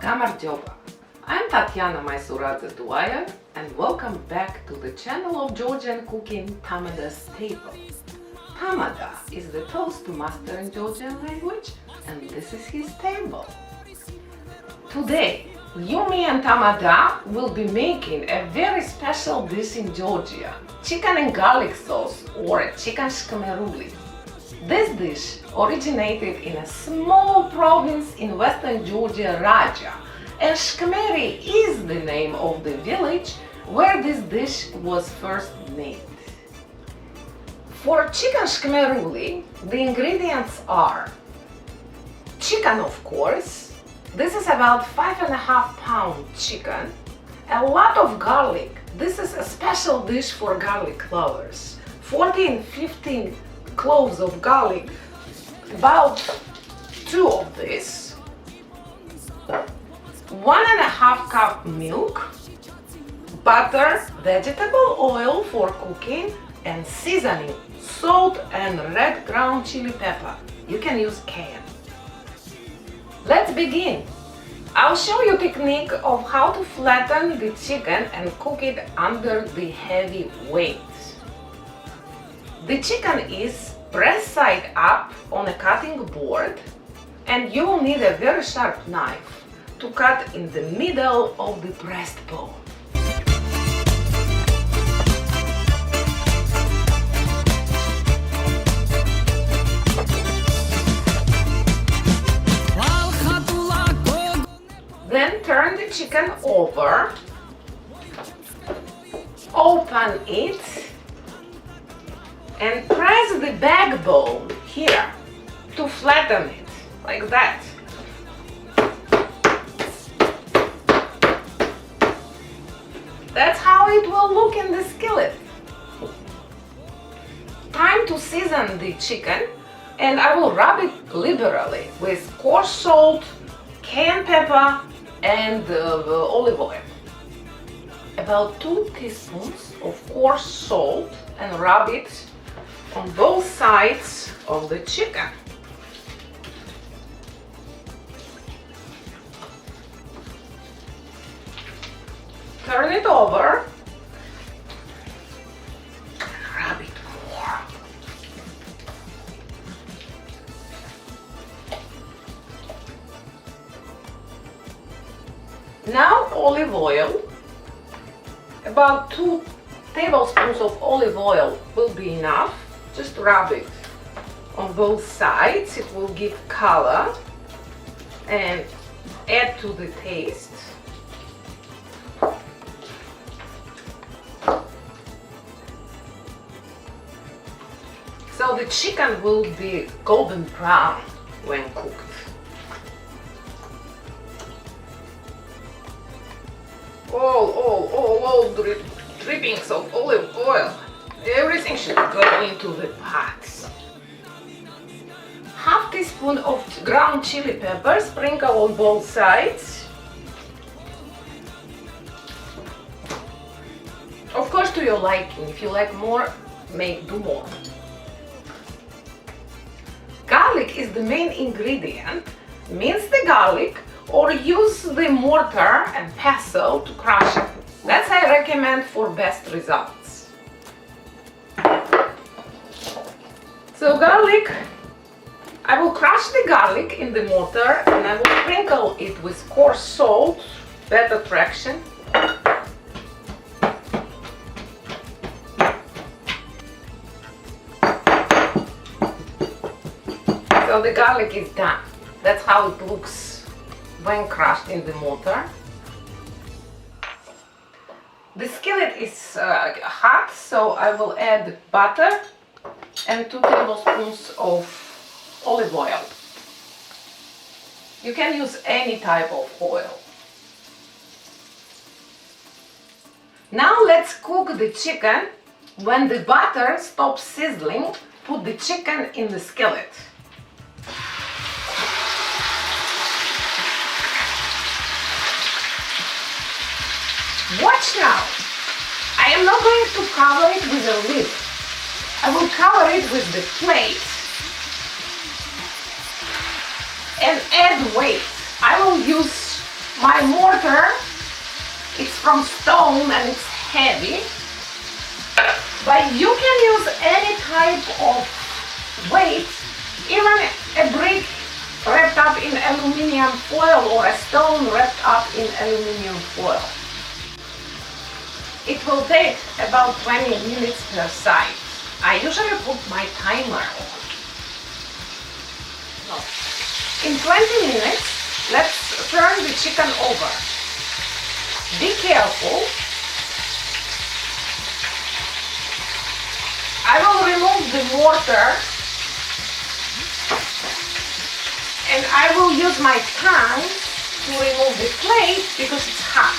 Gamardjoba. I'm Tatiana Mysuradze-Dwyer and welcome back to the channel of Georgian cooking Tamada's Table. Tamada is the toastmaster in Georgian language and this is his table. Today, Yumi and Tamada will be making a very special dish in Georgia, chicken and garlic sauce or chicken shkmeruli. This dish originated in a small province in western Georgia, Raja, and Shkmeri is the name of the village where this dish was first made. For chicken shkmeruli, the ingredients are chicken, of course. This is about 5.5 pound chicken, a lot of garlic. This is a special dish for garlic lovers. 14-15 cloves of garlic, about 2 of this, 1.5 cup milk, butter, vegetable oil for cooking, and seasoning, salt and red ground chili pepper. You can use cayenne. Let's begin. I'll show you technique of how to flatten the chicken and cook it under the heavy weight. The chicken is pressed side up on a cutting board and you will need a very sharp knife to cut in the middle of the breastbone. Then turn the chicken over, open it and press the backbone here to flatten it, like that. That's how it will look in the skillet. Time to season the chicken, and I will rub it liberally with coarse salt, cayenne pepper and olive oil. About 2 teaspoons of coarse salt and rub it on both sides of the chicken. Turn it over and rub it more. Now olive oil, about 2 tablespoons of olive oil will be enough. Just rub it on both sides, it will give color and add to the taste. So the chicken will be golden brown when cooked. All drippings of olive oil. Everything should go into the pots. Half teaspoon of ground chili pepper, sprinkle on both sides. Of course, to your liking. If you like more, do more. Garlic is the main ingredient. Mince the garlic or use the mortar and pestle to crush it. That's I recommend for best results. So garlic, I will crush the garlic in the mortar and I will sprinkle it with coarse salt, better traction. So the garlic is done. That's how it looks when crushed in the mortar. The skillet is hot, so I will add butter and 2 tablespoons of olive oil. You can use any type of oil. Now let's cook the chicken. When the butter stops sizzling, put the chicken in the skillet. Watch now! I am not going to cover it with a lid. I will cover it with the plate and add weight. I will use My mortar, it's from stone and it's heavy, but you can use any type of weight, even a brick wrapped up in aluminum foil or a stone wrapped up in aluminum foil. It will take about 20 minutes per side. I usually put my timer on. In 20 minutes, let's turn the chicken over. Be careful. I will remove the mortar and I will use my tongue to remove the plate because it's hot.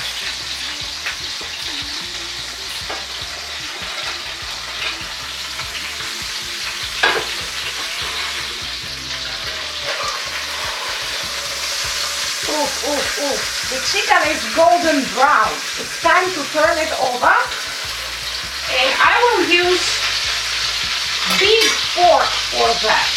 The chicken is golden brown. It's time to turn it over. And I will use big fork for that.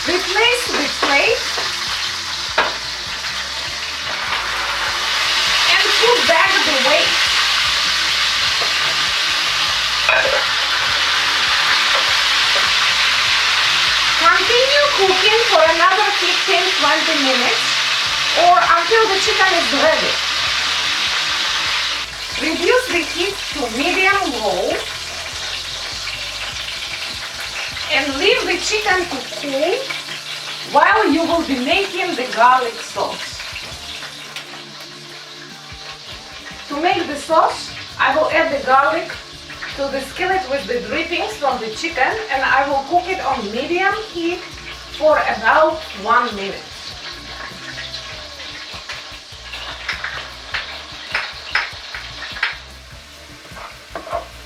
Replace the plate. Put back the weight. Continue cooking for another 15-20 minutes or until the chicken is ready. Reduce the heat to medium-low and leave the chicken to cool while you will be making the garlic sauce. To make the sauce, I will add the garlic to the skillet with the drippings from the chicken and I will cook it on medium heat for about 1 minute.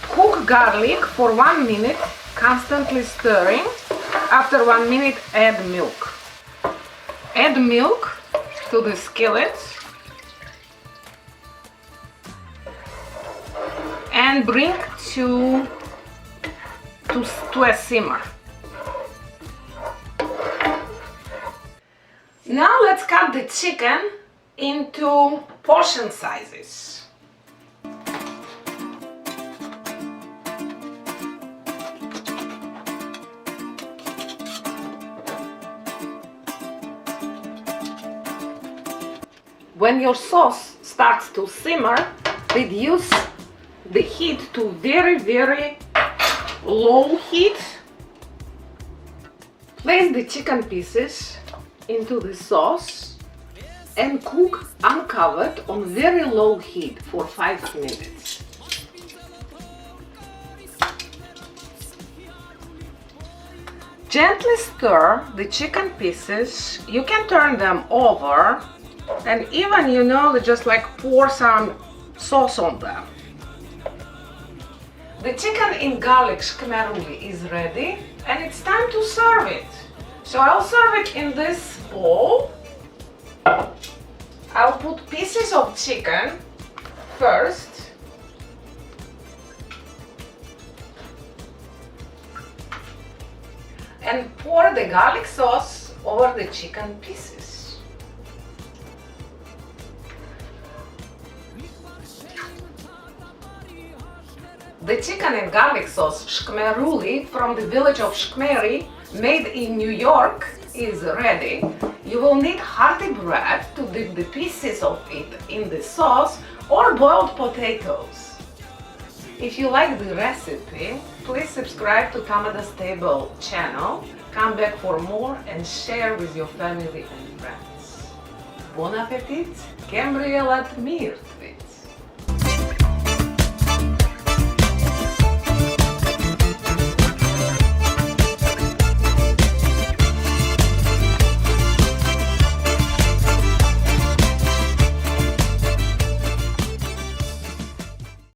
Cook garlic for 1 minute, constantly stirring. After 1 minute, add milk. Add milk to the skillet and bring to a simmer. Now let's cut the chicken into portion sizes. When your sauce starts to simmer, reduce the heat to very low heat. Place the chicken pieces into the sauce and cook uncovered on very low heat for 5 minutes. Gently stir the chicken pieces. You can turn them over and even, just like pour some sauce on them. The chicken in garlic shkmeruli is ready and it's time to serve it. So I'll serve it in this bowl. I'll put pieces of chicken first. And pour the garlic sauce over the chicken pieces. The chicken and garlic sauce shkmeruli from the village of Shkmeri, made in New York, is ready. You will need hearty bread to dip the pieces of it in the sauce or boiled potatoes. If you like the recipe, please subscribe to Tamada's Table channel, come back for more and share with your family and friends. Bon appetit, Gabriela Tmirtvit!